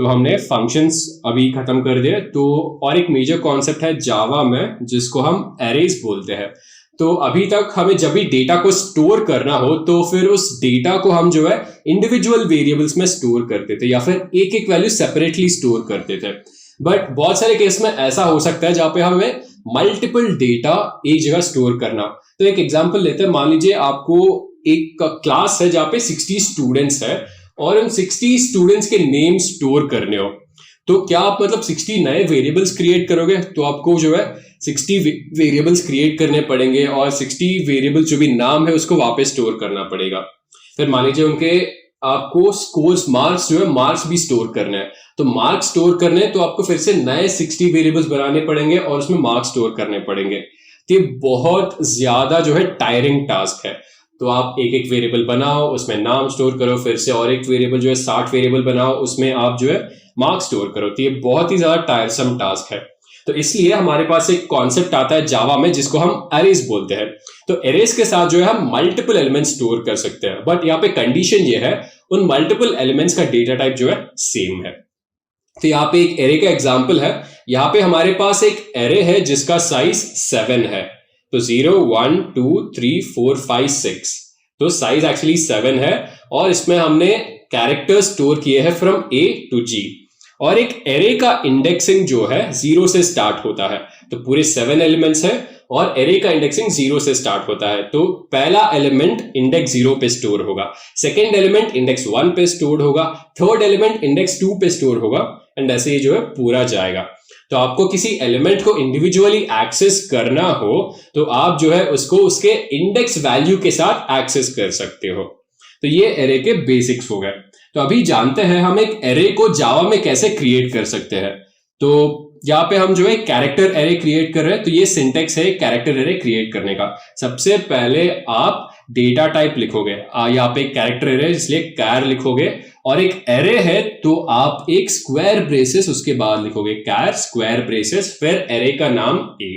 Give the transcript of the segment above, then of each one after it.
तो हमने फंक्शंस अभी खत्म कर दिए। तो और एक मेजर कॉन्सेप्ट है जावा में जिसको हम एरेज बोलते हैं। तो अभी तक हमें जब भी डेटा को स्टोर करना हो तो फिर उस डेटा को हम जो है इंडिविजुअल वेरिएबल्स में स्टोर करते थे या फिर एक एक वैल्यू सेपरेटली स्टोर करते थे। बट बहुत सारे केस में ऐसा हो सकता है जहां पे हमें मल्टीपल डेटा एक जगह स्टोर करना। तो एक एग्जांपल लेते हैं, मान लीजिए आपको एक क्लास है जहां पे 60 स्टूडेंट्स है और उन 60 स्टूडेंट्स के नेम स्टोर करने हो। तो क्या आप मतलब 60 नए वेरिएबल्स क्रिएट करोगे? तो आपको जो है 60 वेरिएबल्स क्रिएट करने पड़ेंगे और 60 वेरिएबल जो भी नाम है उसको वापस स्टोर करना पड़ेगा। फिर मान लीजिए उनके आपको स्कोर्स मार्क्स जो है मार्क्स भी स्टोर करने हैं। तो मार्क्स स्टोर करने तो आपको फिर से नए 60 वेरिएबल्स बनाने पड़ेंगे और उसमें मार्क्स स्टोर करने पड़ेंगे। तो ये बहुत ज्यादा जो है टायरिंग टास्क है। तो आप एक एक वेरिएबल बनाओ, उसमें नाम स्टोर करो, फिर से और एक वेरिएबल जो है 60 वेरिएबल बनाओ, उसमें आप जो है मार्क्स स्टोर करो। तो ये बहुत ही ज्यादा टायरसम टास्क है। तो इसलिए हमारे पास एक कॉन्सेप्ट आता है जावा में जिसको हम एरेज बोलते हैं। तो एरेज के साथ जो है हम मल्टीपल एलिमेंट्स स्टोर कर सकते हैं, बट यहाँ पे कंडीशन ये है उन मल्टीपल एलिमेंट्स का डेटा टाइप जो है सेम है। तो यहाँ पे एक एरे का एग्जांपल है। यहाँ पे हमारे पास एक एरे है जिसका साइज 7 है। तो 0 1 2 3 4 5 6, तो साइज एक्चुअली 7 है और इसमें हमने कैरेक्टर्स स्टोर किए हैं फ्रॉम ए टू जी। और एक एरे का इंडेक्सिंग जो है 0 से स्टार्ट होता है। तो पूरे 7 एलिमेंट्स है और एरे का इंडेक्सिंग 0 से स्टार्ट होता है। तो पहला एलिमेंट इंडेक्स 0 पे स्टोर होगा, सेकेंड एलिमेंट इंडेक्स 1 पे स्टोर होगा, थर्ड एलिमेंट इंडेक्स 2 पे स्टोर होगा एंड ऐसे ही जो है पूरा जाएगा। तो आपको किसी एलिमेंट को इंडिविजुअली एक्सेस करना हो तो आप जो है उसको उसके इंडेक्स वैल्यू के साथ एक्सेस कर सकते हो। तो ये एरे के बेसिक्स हो गए। तो अभी जानते हैं हम एक एरे को जावा में कैसे क्रिएट कर सकते हैं। तो यहाँ पे हम जो है कैरेक्टर एरे क्रिएट कर रहे हैं। तो ये सिंटेक्स है कैरेक्टर एरे क्रिएट करने का। सबसे पहले आप डेटा टाइप लिखोगे, यहाँ पे कैरेक्टर एरे इसलिए कैर लिखोगे, और एक एरे है तो आप एक स्क्वायर ब्रेसेस उसके बाद लिखोगे, कैर स्क्वायर ब्रेसेस, फिर एरे का नाम ए,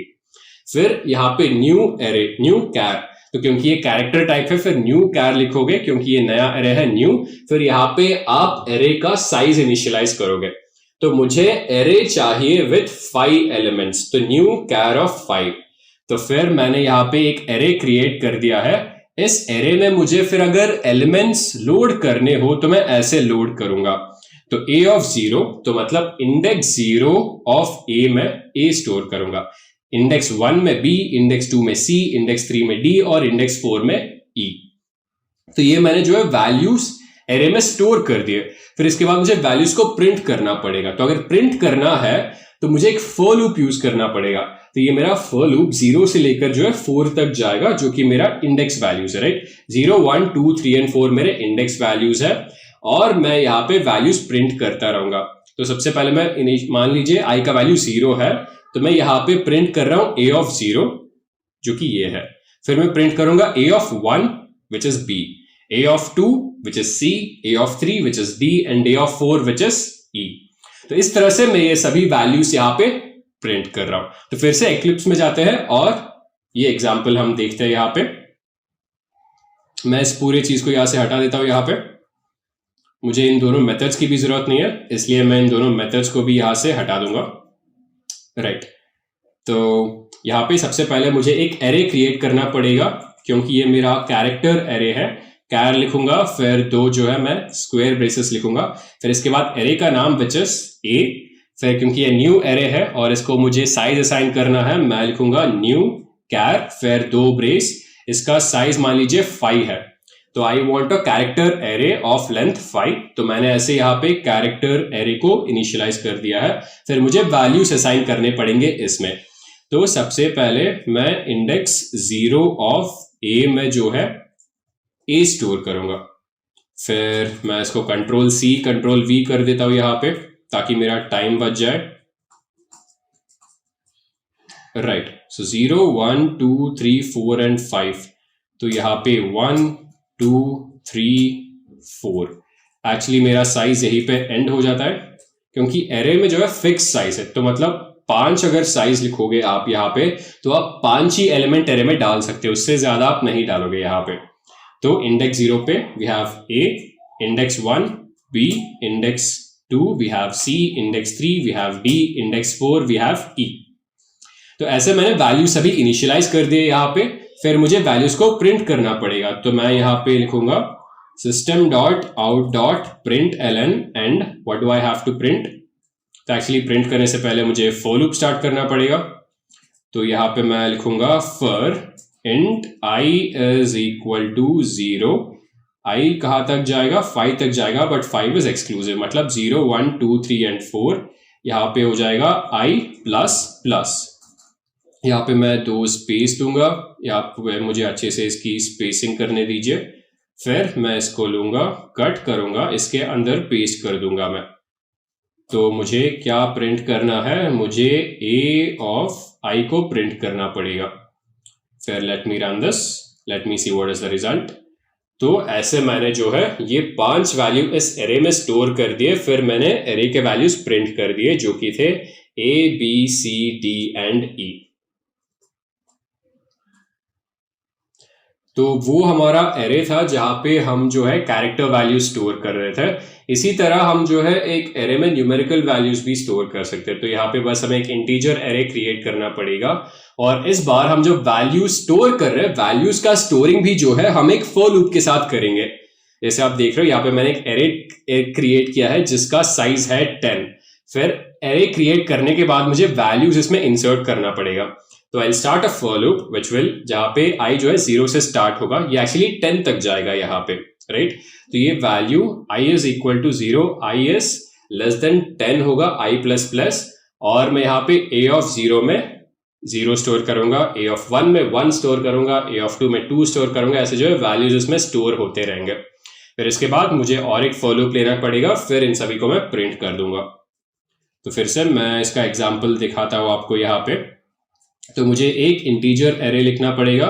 फिर यहाँ पे न्यू एरे न्यू कैर। तो क्योंकि ये कैरेक्टर टाइप है फिर न्यू कैर लिखोगे क्योंकि ये नया एरे है न्यू। फिर यहाँ पे आप एरे का साइज इनिशियलाइज करोगे। तो मुझे एरे चाहिए विथ 5 एलिमेंट्स, तो न्यू कैर ऑफ 5। तो फिर मैंने यहाँ पे एक एरे क्रिएट कर दिया है। इस एरे में मुझे फिर अगर एलिमेंट्स लोड करने हो तो मैं ऐसे लोड करूंगा। तो a ऑफ 0 तो मतलब इंडेक्स 0 ऑफ a में a स्टोर करूंगा, इंडेक्स 1 में b, इंडेक्स 2 में c, इंडेक्स 3 में d और इंडेक्स 4 में e। तो ये मैंने जो है वैल्यूज एरे में स्टोर कर दिए। फिर इसके बाद मुझे वैल्यूज को प्रिंट करना पड़ेगा। तो अगर प्रिंट करना है तो मुझे एक फॉर लूप यूज करना पड़ेगा। तो ये मेरा फॉर लूप 0 से लेकर जो है 4 तक जाएगा जो कि मेरा इंडेक्स वैल्यूज है, राइट। 0 1 2 3 एंड 4 मेरे इंडेक्स वैल्यूज है और मैं यहाँ पे वैल्यूज प्रिंट करता रहूंगा। तो सबसे पहले मैं मान लीजिए i का वैल्यू 0 है तो मैं यहाँ पे प्रिंट कर रहा हूं a ऑफ 0 जो कि ये है। फिर मैं प्रिंट करूंगा a of 1 which is b, a of 2 which is c, a of 3 which is d and a of 4 which is e। तो इस तरह से मैं ये सभी वैल्यूज यहाँ पे प्रिंट कर रहा हूं। तो फिर से एक्लिप्स में जाते हैं और ये एग्जांपल हम देखते हैं। यहाँ पे मैं इस पूरे चीज को यहां से हटा देता हूं। यहाँ पे मुझे इन दोनों मेथड्स की भी जरूरत नहीं है इसलिए मैं इन दोनों मेथड्स को भी यहां से हटा दूंगा, राइट। तो यहाँ पे सबसे पहले मुझे एक एरे क्रिएट करना पड़ेगा क्योंकि ये मेरा कैरेक्टर एरे है। कैर लिखूंगा, फिर 2 जो है मैं स्क्वायर ब्रेसेस लिखूंगा, फिर इसके बाद एरे का नाम विच इज ए। फिर क्योंकि ये न्यू एरे है और इसको मुझे साइज असाइन करना है मैं लिखूंगा न्यू कैर, फिर 2 ब्रेस, इसका साइज मान लीजिए 5 है। तो I want a character array of length 5। तो मैंने ऐसे यहाँ पे कैरेक्टर एरे को इनिशियलाइज कर दिया है। फिर मुझे वैल्यूज असाइन करने पड़ेंगे इसमें। तो सबसे पहले मैं इंडेक्स 0 ऑफ ए में जो है ए स्टोर करूंगा। फिर मैं इसको कंट्रोल C कंट्रोल V कर देता हूं यहाँ पे ताकि मेरा टाइम बच जाए, राइट। So 0 1 2 3 4 and 5। तो यहाँ पे 1 2 3 4 एक्चुअली मेरा साइज यहीं पे एंड हो जाता है क्योंकि एरे में जो है फिक्स साइज है। तो मतलब 5 अगर साइज लिखोगे आप यहाँ पे तो आप 5 ही एलिमेंट एरे में डाल सकते हो, उससे ज्यादा आप नहीं डालोगे यहाँ पे। तो इंडेक्स 0 पे we have a, index 1 b, index 2 we have C, index 3 we have D, index 4 we have E। तो ऐसे मैंने वैल्यू सभी इनिशियलाइज कर दिए यहाँ पे। फिर मुझे वैल्यूज को प्रिंट करना पड़ेगा, तो मैं यहाँ पे लिखूंगा system.out.println and what do I have to print. तो एक्चुअली प्रिंट करने से पहले मुझे फॉर लूप स्टार्ट करना पड़ेगा। तो यहाँ पे मैं लिखूंगा for int I is equal to 0। I कहाँ तक जाएगा, 5 तक जाएगा, बट 5 इज एक्सक्लूसिव, मतलब 0 1 2 3 एंड 4 यहाँ पे हो जाएगा I प्लस प्लस। यहाँ पे मैं 2 स्पेस दूंगा, यहाँ पे मुझे अच्छे से इसकी स्पेसिंग करने दीजिए। फिर मैं इसको लूंगा, कट करूंगा, इसके अंदर पेस्ट कर दूंगा मैं। तो मुझे क्या प्रिंट करना है, मुझे a ऑफ I को प्रिंट करना पड़ेगा। फिर let me run this, let me see what is the result. तो ऐसे मैंने जो है ये 5 वैल्यू इस एरे में स्टोर कर दिए। फिर मैंने एरे के वैल्यूज प्रिंट कर दिए जो कि थे A, B, C, D and E। तो वो हमारा एरे था जहां पे हम जो है कैरेक्टर वैल्यू स्टोर कर रहे थे। इसी तरह हम जो है एक एरे में न्यूमेरिकल वैल्यूज भी स्टोर कर सकते हैं। तो यहाँ पे बस हमें एक इंटीजर एरे क्रिएट करना पड़ेगा और इस बार हम जो वैल्यू स्टोर कर रहे हैं, वैल्यूज का स्टोरिंग भी जो है हम एक फॉर लूप के साथ करेंगे। जैसे आप देख रहे हो यहाँ पे मैंने एक एरे क्रिएट किया है जिसका साइज है 10। फिर एरे क्रिएट करने के बाद मुझे वैल्यूज इसमें इंसर्ट करना पड़ेगा। तो I start a for loop which will, जहां पे I जो है 0 से स्टार्ट होगा, ये एक्चुअली 10 तक जाएगा यहाँ पे, राइट। तो ये value I is equal to 0, I is less than 10 होगा, I प्लस प्लस, और मैं यहाँ पे A ऑफ 0 में 0 स्टोर करूंगा, A ऑफ 1 में 1 स्टोर करूंगा, A ऑफ 2 में 2 स्टोर करूंगा। ऐसे जो है वैल्यूज इसमें स्टोर होते रहेंगे। फिर इसके बाद मुझे और एक फॉर लूप लेना पड़ेगा, फिर इन सभी को मैं प्रिंट कर दूंगा। तो फिर से मैं इसका एग्जाम्पल दिखाता हूं आपको यहाँ पे। तो मुझे एक इंटीजर एरे लिखना पड़ेगा।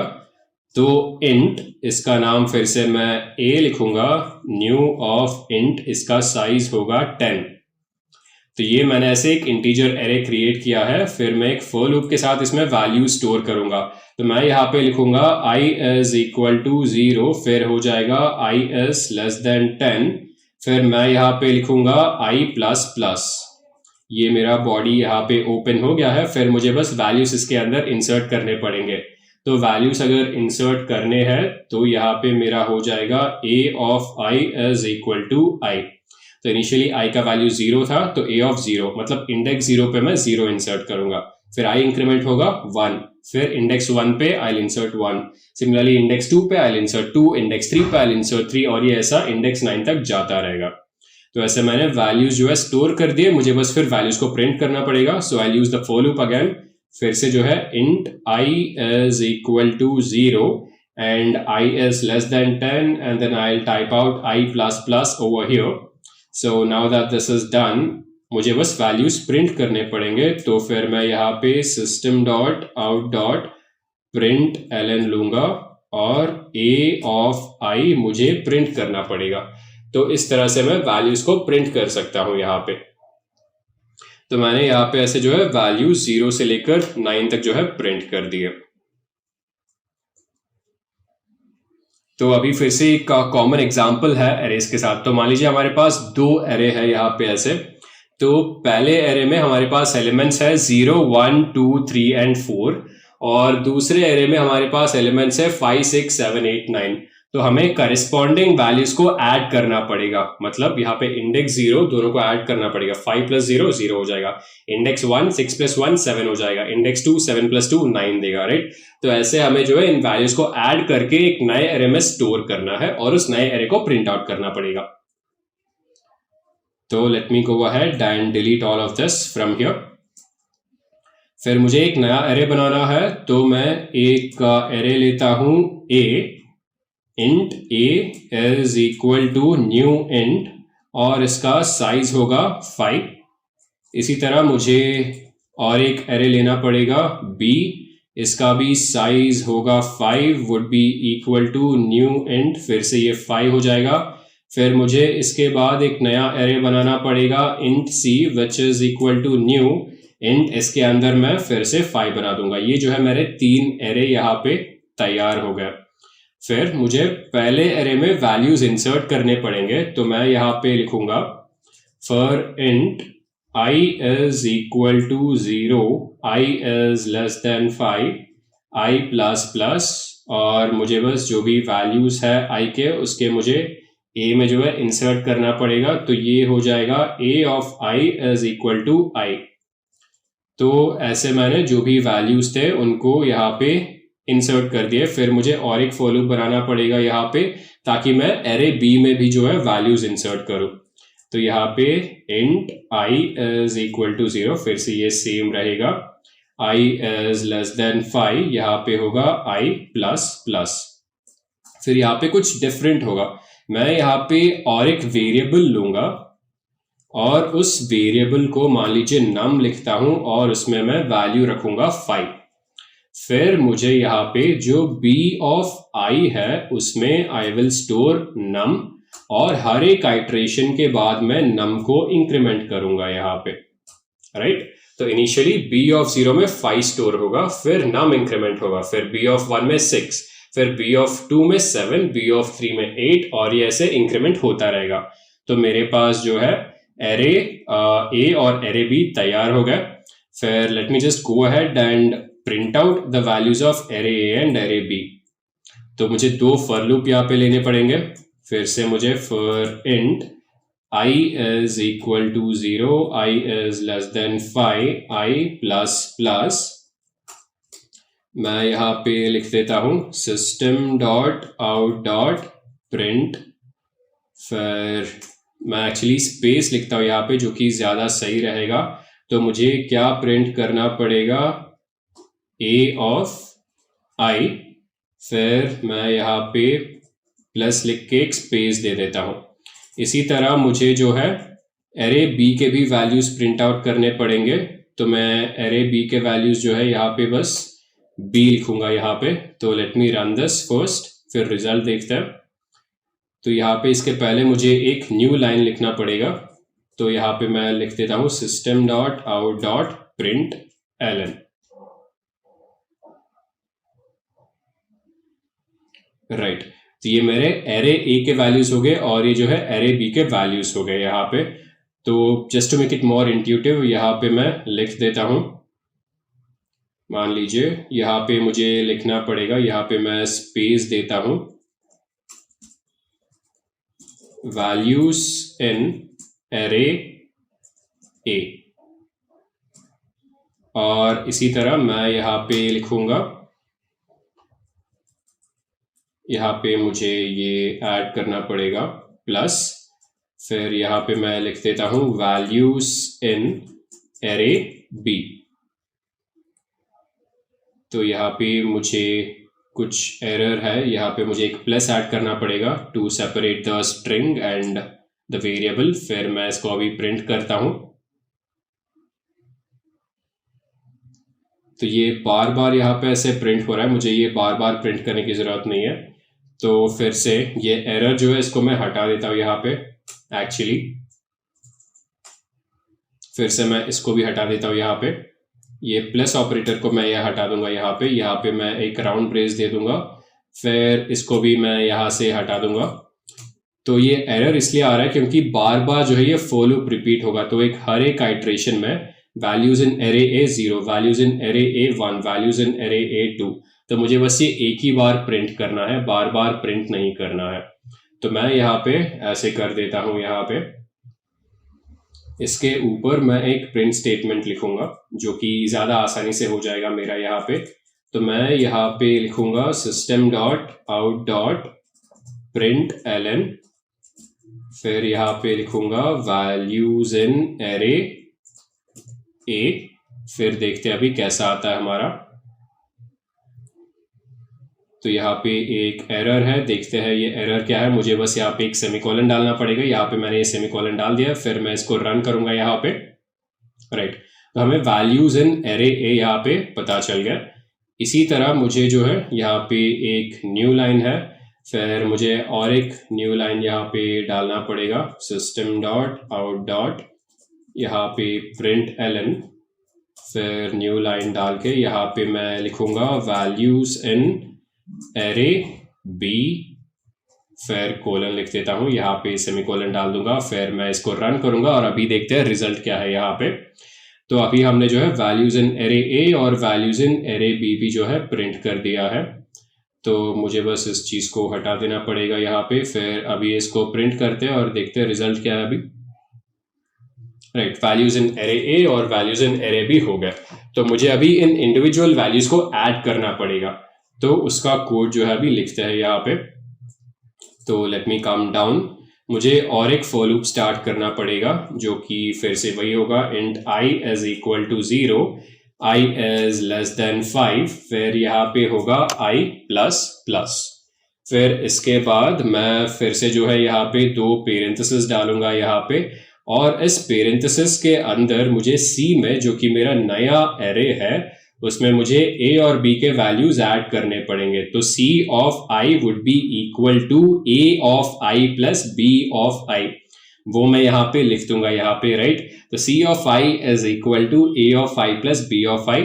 तो int, इसका नाम फिर से मैं a लिखूंगा, न्यू ऑफ int, इसका साइज होगा 10। तो ये मैंने ऐसे एक इंटीजर एरे क्रिएट किया है। फिर मैं एक फॉर लूप के साथ इसमें वैल्यू स्टोर करूंगा। तो मैं यहाँ पे लिखूंगा I इज इक्वल टू 0, फिर हो जाएगा I इज लेस देन 10। फिर मैं यहाँ पे लिखूंगा I प्लस प्लस। ये मेरा बॉडी यहाँ पे ओपन हो गया है। फिर मुझे बस वैल्यूज इसके अंदर इंसर्ट करने पड़ेंगे। तो वैल्यूज अगर इंसर्ट करने हैं तो यहाँ पे मेरा हो जाएगा A of I is equal to I। तो इनिशियली I का वैल्यू 0 था, तो A ऑफ 0 मतलब इंडेक्स 0 पे मैं 0 इंसर्ट करूंगा। फिर I इंक्रीमेंट होगा 1, फिर इंडेक्स 1 पे आई इंसर्ट 1, सिमिलरली इंडेक्स 2 पे आई इंसर्ट 2, इंडेक्स 3 पे आई इंसर्ट 3, और ये ऐसा इंडेक्स 9 तक जाता रहेगा। तो ऐसे मैंने वैल्यूज जो है स्टोर कर दिए। मुझे बस फिर वैल्यूज को प्रिंट करना पड़ेगा। So I use the for loop again. फिर से जो है int I is equal to 0 and I is less than 10, and then I'll type out I plus plus over here. So now that this is done, मुझे बस values print करने पड़ेंगे। तो फिर मैं यहाँ पे system.out.println लूंगा और A of I मुझे प्रिंट करना पड़ेगा। तो इस तरह से मैं वैल्यूज को प्रिंट कर सकता हूं यहाँ पे। तो मैंने यहाँ पे ऐसे जो है वैल्यू 0 से लेकर 9 तक जो है प्रिंट कर दिए। तो अभी फिर से एक कॉमन एग्जांपल है एरेज के साथ। तो मान लीजिए हमारे पास 2 एरे है यहाँ पे ऐसे। तो पहले एरे में हमारे पास एलिमेंट्स है 0 1 2 3 एंड 4, और दूसरे एरे में हमारे पास एलिमेंट्स है 5 6 7 8 9। तो हमें करिस्पॉन्डिंग वैल्यूज को ऐड करना पड़ेगा। मतलब यहाँ पे इंडेक्स 0 दोनों को ऐड करना पड़ेगा। 5 प्लस 0 0 हो जाएगा, इंडेक्स 1 6 प्लस 1 7 हो जाएगा, इंडेक्स 2 7 प्लस 2 9 देगा, राइट। तो ऐसे हमें जो है इन वैल्यूज को ऐड करके एक नए एरे में स्टोर करना है और उस नए एरे को प्रिंट आउट करना पड़ेगा। तो let me go ahead and delete all of this from here. फिर मुझे एक नया एरे बनाना है। तो मैं एक एरे लेता हूं A, int A is equal to new int, और इसका साइज होगा 5। इसी तरह मुझे और एक एरे लेना पड़ेगा B, इसका भी साइज होगा 5, would be equal to new int, फिर से ये 5 हो जाएगा। फिर मुझे इसके बाद एक नया एरे बनाना पड़ेगा int C which is equal to new int, इसके अंदर मैं फिर से 5 बना दूंगा। ये जो है मेरे 3 एरे यहाँ पे तैयार हो गए। फिर मुझे पहले एरे में वैल्यूज इंसर्ट करने पड़ेंगे। तो मैं यहाँ पे लिखूंगा for int i is equal to 0, i is less than 5, i plus plus, और मुझे बस जो भी वैल्यूज है i के उसके मुझे a में जो है इंसर्ट करना पड़ेगा। तो ये हो जाएगा a of i is equal to i। तो ऐसे मैंने जो भी वैल्यूज थे उनको यहाँ पे इंसर्ट कर दिए। फिर मुझे और एक फॉर लूप बनाना पड़ेगा यहाँ पे, ताकि मैं एरे बी में भी जो है वैल्यूज इंसर्ट करूँ। तो यहाँ पे int i is equal to 0, फिर से ये सेम रहेगा। i इज लेस देन 5, यहाँ पे होगा i प्लस प्लस। फिर यहाँ पे कुछ डिफरेंट होगा, मैं यहाँ पे और एक वेरिएबल लूंगा और उस वेरिएबल को मान लीजिए नम लिखता हूं और उसमें मैं वैल्यू रखूंगा 5। फिर मुझे यहाँ पे जो b ऑफ i है उसमें आई विल स्टोर नम, और हर एक आइट्रेशन के बाद मैं नम को इंक्रीमेंट करूंगा यहाँ पे, राइट। तो इनिशियली b ऑफ 0 में 5 स्टोर होगा, फिर नम इंक्रीमेंट होगा, फिर b ऑफ 1 में 6, फिर b ऑफ 2 में 7, b ऑफ 3 में 8, और ये ऐसे इंक्रीमेंट होता रहेगा। तो मेरे पास जो है एरे ए और एरे बी तैयार हो गए। फिर let me just go ahead and print out the values of array A and array B. तो मुझे दो फॉर लूप यहाँ पे लेने पड़ेंगे। फिर से मुझे for int i is equal to 0, i is less than 5, i plus plus, मैं यहाँ पे लिख देता हूं system dot out dot print. फिर मैं एक्चुअली स्पेस लिखता हूँ यहाँ पे, जो कि ज्यादा सही रहेगा। तो मुझे क्या प्रिंट करना पड़ेगा, a ऑफ i, फिर मैं यहाँ पे प्लस लिख के एक स्पेस दे देता हूँ। इसी तरह मुझे जो है एरे b के भी वैल्यूज प्रिंट आउट करने पड़ेंगे। तो मैं एरे b के वैल्यूज जो है यहाँ पे बस b लिखूंगा यहाँ पे। तो let me run this first, फिर रिजल्ट देखते हैं। तो यहाँ पे इसके पहले मुझे एक न्यू लाइन लिखना पड़ेगा। तो यहाँ पे मैं लिख देता हूँ system dot out dot print ln, right. तो ये मेरे एरे ए के वैल्यूज हो गए और ये जो है एरे बी के वैल्यूज हो गए यहाँ पे। तो just to make it more intuitive यहाँ पे मैं लिख देता हूँ, मान लीजिए यहाँ पे मुझे लिखना पड़ेगा, यहाँ पे मैं स्पेस देता हूँ वैल्यूज इन एरे ए, और इसी तरह मैं यहाँ पे लिखूंगा, यहाँ पे मुझे ये ऐड करना पड़ेगा प्लस, फिर यहाँ पे मैं लिख देता हूँ वैल्यूज इन एरे बी। तो यहाँ पे मुझे कुछ एरर है, यहाँ पे मुझे एक प्लस ऐड करना पड़ेगा to separate the string and the variable. फिर मैं इसको अभी प्रिंट करता हूँ। तो ये बार बार यहाँ पे ऐसे प्रिंट हो रहा है, मुझे ये बार बार प्रिंट करने की जरूरत नहीं है। तो फिर से ये एरर जो है इसको मैं हटा देता हूँ यहाँ पे एक्चुअली, फिर से मैं इसको भी हटा देता हूँ यहाँ पे। ये प्लस ऑपरेटर को मैं ये हटा दूंगा यहाँ पे मैं एक राउंड ब्रेस दे दूंगा, फिर इसको भी मैं यहाँ से हटा दूंगा। तो ये एरर इसलिए आ रहा है क्योंकि बार बार जो है ये फॉर लूप रिपीट होगा। तो हर एक आइट्रेशन में values in array A 0, values in array A 1, values in array ए 2। तो मुझे बस ये एक ही बार प्रिंट करना है, बार बार प्रिंट नहीं करना है। तो मैं यहाँ पे ऐसे कर देता हूँ, यहाँ पे इसके ऊपर मैं एक प्रिंट स्टेटमेंट लिखूंगा जो कि ज्यादा आसानी से हो जाएगा मेरा यहाँ पे। तो मैं यहाँ पे लिखूंगा system dot out dot print ln, फिर यहाँ पे लिखूंगा वैल्यूज इन एरे ए, फिर देखते हैं अभी कैसा आता है हमारा। तो यहाँ पे एक एरर है, देखते हैं ये एरर क्या है। मुझे बस यहाँ पे एक सेमीकोलन डालना पड़ेगा, यहाँ पे मैंने ये सेमीकोलन डाल दिया, फिर मैं इसको रन करूंगा यहाँ पे, राइट। तो हमें वैल्यूज इन एरे ए यहाँ पे पता चल गया। इसी तरह मुझे जो है यहाँ पे एक न्यू लाइन है, फिर मुझे और एक न्यू लाइन यहाँ पे डालना पड़ेगा सिस्टम डॉट आउट डॉट यहाँ पे प्रिंट ln, फिर न्यू लाइन डाल के यहाँ पे मैं लिखूंगा वैल्यूज इन एरे बी फिर कोलन लिख देता हूँ, यहाँ पे सेमीकोलन डाल दूंगा, फिर मैं इसको रन करूंगा और अभी देखते हैं रिजल्ट क्या है यहाँ पे। तो अभी हमने जो है वैल्यूज इन एरे ए और वैल्यूज इन एरे बी भी जो है प्रिंट कर दिया है। तो मुझे बस इस चीज़ को हटा देना पड़ेगा यहाँ पे। फिर अभी इसको प्रिंट करते हैं और देखते हैं रिजल्ट क्या है अभी। राइट, वैल्यूज इन एरे ए और वैल्यूज इन एरे बी हो गए। तो मुझे अभी इन इंडिविजुअल वैल्यूज को ऐड करना पड़ेगा, तो उसका कोड जो है अभी लिखते हैं यहाँ पे। तो लेट मी कम डाउन। मुझे और एक फॉर लूप स्टार्ट करना पड़ेगा, जो कि फिर से वही होगा, int I is equal to 0, I is less than 5, फिर यहाँ पे होगा आई प्लस प्लस। फिर इसके बाद मैं फिर से जो है यहाँ पे 2 पेरेंथेसिस डालूंगा यहाँ पे, और इस पेरेंथेसिस के अंदर मुझे सी में, जो कि मेरा नया एरे है, उसमें मुझे a और b के वैल्यूज ऐड करने पड़ेंगे। तो c of i would be equal to a of i plus b of i, वो मैं यहाँ पे लिख दूंगा यहाँ पे, राइट। तो c of i is equal to a of i plus b of i।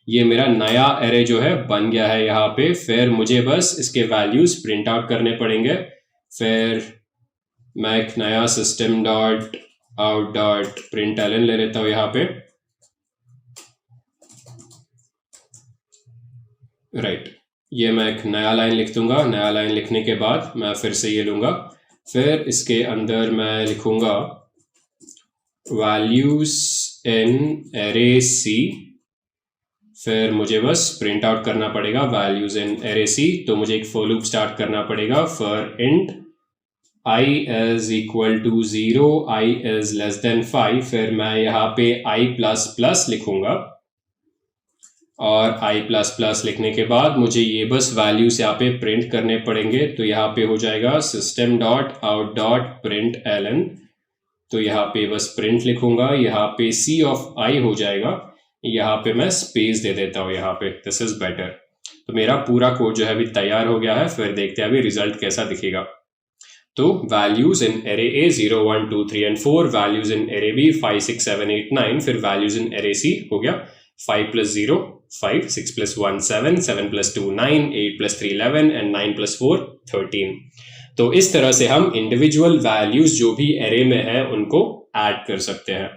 ये मेरा नया एरे जो है बन गया है यहाँ पे। फिर मुझे बस इसके वैल्यूज प्रिंट आउट करने पड़ेंगे। फिर मैं एक नया system dot out dot print ln ले लेता हूँ यहाँ पे, राइट। ये मैं एक नया लाइन लिख दूंगा। नया लाइन लिखने के बाद मैं फिर से ये लूंगा, फिर इसके अंदर मैं लिखूंगा वैल्यूज इन एरे सी। फिर मुझे बस प्रिंट आउट करना पड़ेगा वैल्यूज इन एरे सी। तो मुझे एक फॉर लूप स्टार्ट करना पड़ेगा for int i is equal to 0, i is less than 5। फिर मैं यहाँ पे i प्लस प्लस लिखूंगा, और i प्लस प्लस लिखने के बाद मुझे ये बस वैल्यूज यहाँ पे प्रिंट करने पड़ेंगे। तो यहाँ पे हो जाएगा system dot out dot print एलन। तो यहाँ पे बस प्रिंट लिखूंगा, यहाँ पे c ऑफ i हो जाएगा, यहाँ पे मैं स्पेस दे देता हूँ यहाँ पे, दिस इज बेटर। तो मेरा पूरा कोड जो है अभी तैयार हो गया है। फिर देखते हैं अभी रिजल्ट कैसा दिखेगा। तो values in array A 0, 1, 2, 3 and 4, values in array B 5, 6, 7, 8, 9, फिर वैल्यूज इन एरे सी हो गया 5 plus 0, 5, 6 plus 1, 7, 7 plus 2, 9, 8 plus 3, 11 and 9 plus 4, 13। तो इस तरह से हम इंडिविजुअल वैल्यूज जो भी एरे में है उनको ऐड कर सकते हैं।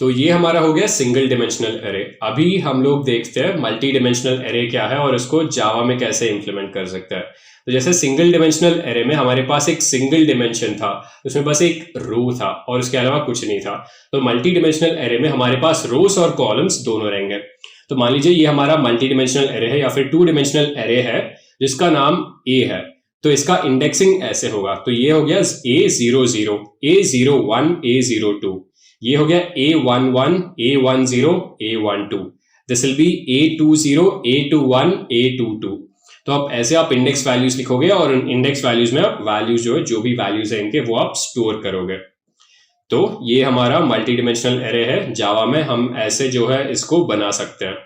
तो ये हमारा हो गया सिंगल डिमेंशनल एरे। अभी हम लोग देखते हैं मल्टी डिमेंशनल एरे क्या है और इसको जावा में कैसे इंप्लीमेंट कर सकते हैं। तो जैसे सिंगल डिमेंशनल एरे में हमारे पास एक सिंगल डिमेंशन था, उसमें बस एक रो था और उसके अलावा कुछ नहीं था। तो मल्टी डिमेंशनल एरे में हमारे पास रोज और कॉलम्स दोनों रहेंगे। तो मान लीजिए ये हमारा मल्टी डिमेंशनल एरे है या फिर 2 डिमेंशनल एरे है जिसका नाम a है। तो इसका इंडेक्सिंग ऐसे होगा। तो ये हो गया a00, a01, a02, ये हो गया a11, a10, a12, this will be a20, a21, a22। तो आप ऐसे आप इंडेक्स वैल्यूज लिखोगे और इंडेक्स वैल्यूज में आप वैल्यूज जो है, जो भी वैल्यूज है इनके, वो आप स्टोर करोगे। तो ये हमारा मल्टी डिमेंशनल एरे है। जावा में हम ऐसे जो है इसको बना सकते हैं।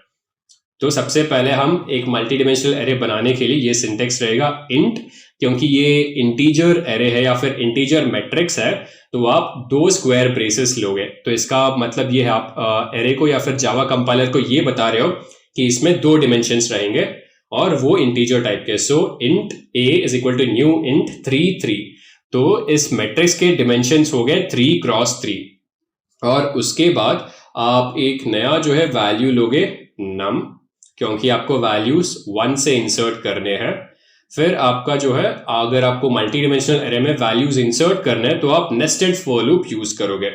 तो सबसे पहले हम एक मल्टी डिमेंशनल एरे बनाने के लिए ये सिंटेक्स रहेगा इंट, क्योंकि ये इंटीजर एरे है या फिर इंटीजर मैट्रिक्स है, तो आप 2 स्क्वायर ब्रेसेस लोगे। तो इसका मतलब ये है आप एरे को या फिर जावा कंपाइलर को ये बता रहे हो कि इसमें 2 डिमेंशंस रहेंगे और वो इंटीजर टाइप के। So int a is equal to new int 3, 3। तो इस मैट्रिक्स के डिमेंशंस हो गए 3 क्रॉस 3। और उसके बाद आप एक नया जो है वैल्यू लोगे नम, क्योंकि आपको वैल्यूज 1 से इंसर्ट करने हैं। फिर आपका जो है, अगर आपको मल्टी डिमेंशनल एरे में वैल्यूज इंसर्ट करने हैं तो आप नेस्टेड फॉर लूप यूज करोगे।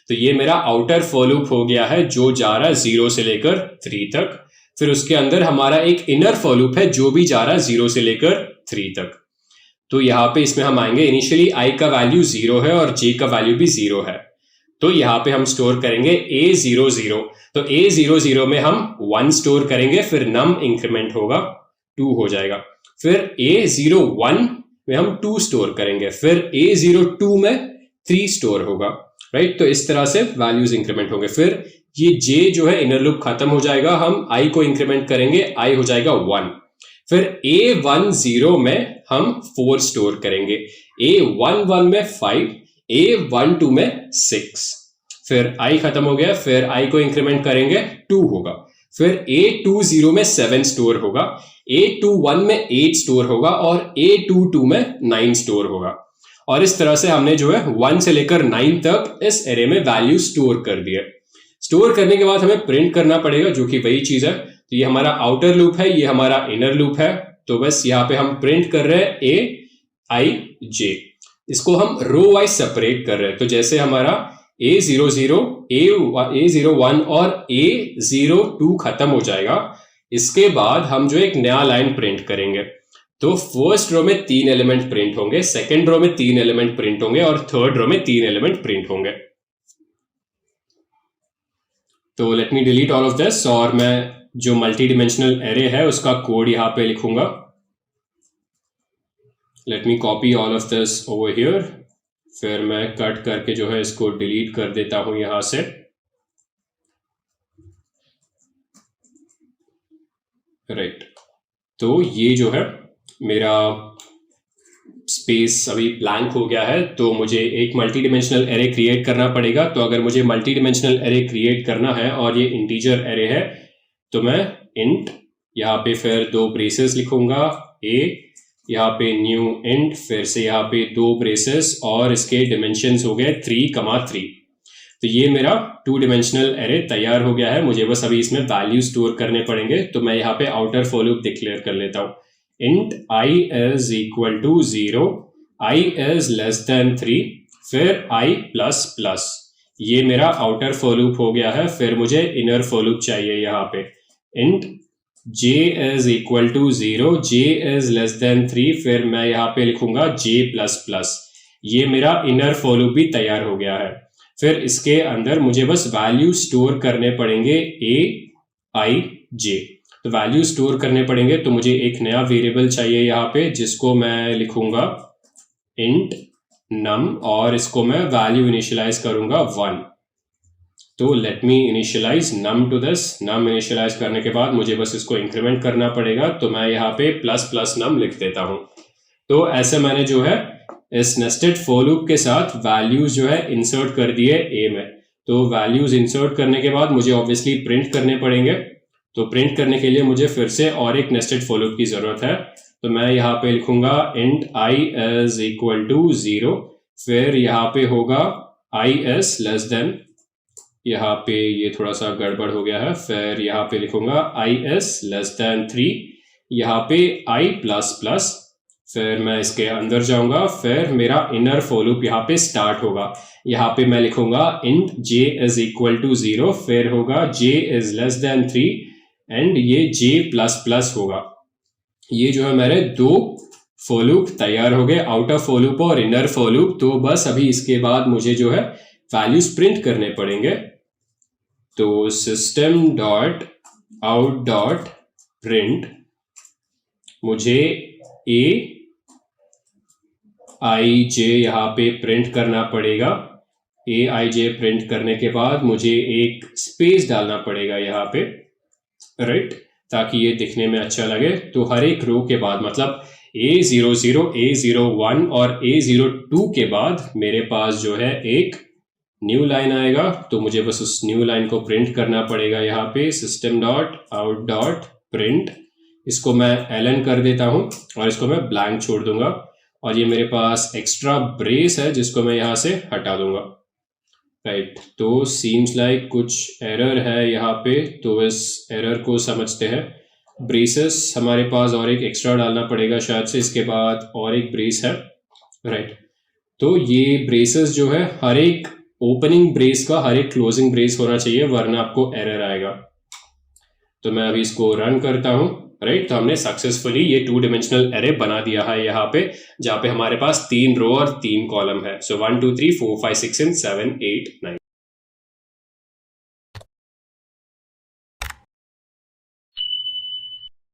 तो ये मेरा आउटर फॉर लूप हो गया है जो जा रहा है 0 से लेकर 3 तक। फिर उसके अंदर हमारा एक इनर फॉर लूप है जो भी जा रहा है 0 से लेकर 3 तक। तो यहाँ पे इसमें हम आएंगे, इनिशियली i का वैल्यू 0 है और j का वैल्यू भी 0 है। तो यहाँ पे हम स्टोर करेंगे a00। तो a00 में हम 1 स्टोर करेंगे, फिर नम इंक्रीमेंट होगा 2 हो जाएगा। फिर a01 में हम 2 स्टोर करेंगे, फिर a02 में 3 स्टोर होगा, राइट। तो इस तरह से वैल्यूज इंक्रीमेंट होंगे। फिर ये j जो है इनर लूप खत्म हो जाएगा, हम i को इंक्रीमेंट करेंगे, i हो जाएगा 1। फिर a10 में हम 4 स्टोर करेंगे, a11 में 5, a12 में 6। फिर i खत्म हो गया, फिर i को इंक्रीमेंट करेंगे 2 होगा। फिर A20 में 7 स्टोर होगा, A21 में 8 स्टोर होगा और A22 में 9 स्टोर होगा। और इस तरह से हमने जो है 1 से लेकर 9 तक इस एरे में वैल्यू स्टोर कर दिए। स्टोर करने के बाद हमें प्रिंट करना पड़ेगा, जो कि वही चीज है। तो ये हमारा आउटर लूप है, ये हमारा इनर लूप है। तो बस यहाँ पे हम प्रिंट कर रहे हैं A-I-J। इसको हम रो वाइज सेपरेट कर रहे हैं। तो जैसे हमारा A00, A01 और A02 खत्म हो जाएगा, इसके बाद हम जो एक नया लाइन प्रिंट करेंगे। तो फर्स्ट रो में 3 एलिमेंट प्रिंट होंगे, सेकेंड रो में 3 एलिमेंट प्रिंट होंगे और थर्ड रो में 3 एलिमेंट प्रिंट होंगे। तो let me delete all of this और मैं जो मल्टी डिमेंशनल एरे है उसका कोड यहां पे लिखूंगा। Let me copy all of this over here, फिर मैं कट करके जो है इसको डिलीट कर देता हूं यहां से। राइट, तो ये जो है मेरा स्पेस अभी ब्लैंक हो गया है। तो मुझे एक मल्टी डिमेंशनल एरे क्रिएट करना पड़ेगा। तो अगर मुझे मल्टी डिमेंशनल एरे क्रिएट करना है और ये इंटीजर एरे है, तो मैं इंट यहाँ पे फिर 2 ब्रेसेस लिखूंगा, ए यहाँ पे न्यू इंट, फिर से यहाँ पे 2 ब्रेसेस और इसके डिमेंशंस हो गए 3,3। तो ये मेरा 2 डिमेंशनल एरे तैयार हो गया है। मुझे बस अभी इसमें वैल्यू स्टोर करने पड़ेंगे। तो मैं यहाँ पे आउटर फॉर लूप डिक्लेयर कर लेता हूँ। int I is equal to 0, I is less than 3, फिर I प्लस प्लस। ये मेरा आउटर फॉर लूप हो गया है। फिर मुझे इनर फॉर लूप चाहिए यहाँ पे। int j is equal to 0, j is less than 3, फिर मैं यहाँ पे लिखूंगा j प्लस प्लस। ये मेरा इनर फॉर लूप भी तैयार हो गया है। फिर इसके अंदर मुझे बस वैल्यू स्टोर करने पड़ेंगे A-I-J। तो वैल्यू स्टोर करने पड़ेंगे, तो मुझे एक नया वेरिएबल चाहिए यहाँ पे, जिसको मैं लिखूंगा int num और इसको मैं वैल्यू इनिशियलाइज करूंगा 1। तो let me initialize num to this. num initialize करने के बाद मुझे बस इसको इंक्रीमेंट करना पड़ेगा। तो मैं यहाँ पे प्लस प्लस num लिख देता हूँ। तो ऐसे मैंने जो है इस नेस्टेड फॉर लूप के साथ वैल्यूज जो है इंसर्ट कर दिए ए में। तो वैल्यूज इंसर्ट करने के बाद मुझे ऑब्वियसली प्रिंट करने पड़ेंगे। तो प्रिंट करने के लिए मुझे फिर से और एक नेस्टेड फॉर लूप की जरूरत है। तो मैं यहाँ पे लिखूंगा int I is equal to 0, फिर यहाँ पे होगा I is less than, यहाँ पे ये थोड़ा सा गड़बड़ हो गया है। फिर यहाँ पे लिखूंगा I is less than 3, यहाँ पे I प्लस प्लस, फिर मैं इसके अंदर जाऊंगा। फिर मेरा इनर फॉर लूप यहाँ पे स्टार्ट होगा। यहाँ पे मैं लिखूंगा int j is equal to 0, फिर होगा j is less than 3 and ये j प्लस प्लस होगा। ये जो है मेरे 2 फॉर लूप तैयार हो गए, आउटर फॉर लूप और इनर फॉर लूप। तो बस अभी इसके बाद मुझे जो है वैल्यूज प्रिंट करने पड़ेंगे। तो system dot out dot print, मुझे A-I-J यहाँ पे प्रिंट करना पड़ेगा। A-I-J प्रिंट करने के बाद मुझे एक स्पेस डालना पड़ेगा यहाँ पे, राइट, ताकि ये दिखने में अच्छा लगे। तो हर एक रो के बाद, मतलब A00, A01 और A02 के बाद मेरे पास जो है एक न्यू लाइन आएगा। तो मुझे बस उस न्यू लाइन को प्रिंट करना पड़ेगा यहाँ पे system dot out dot print. इसको मैं ln कर देता हूँ और इसको मैं ब्लैंक छोड़ दूंगा। और ये मेरे पास एक्स्ट्रा ब्रेस है जिसको मैं यहाँ से हटा दूंगा, राइट। तो सीम्स लाइक कुछ एरर है यहाँ पे, तो इस एरर को समझते हैं। ब्रेसेस हमारे पास और एक एक्स्ट्रा डालना पड़ेगा शायद से, इसके बाद और एक ब्रेस है, राइट। तो ये ब्रेसेस जो है हर एक ओपनिंग ब्रेस का हर एक क्लोजिंग ब्रेस होना चाहिए, वरना आपको एरर आएगा। तो मैं अभी इसको रन करता हूँ, राइट। तो हमने सक्सेसफुली ये 2 डिमेंशनल एरे बना दिया है यहाँ पे, जहाँ पे हमारे पास 3 रो और 3 कॉलम है। सो 1 2 3 4 5 6 7 8 9।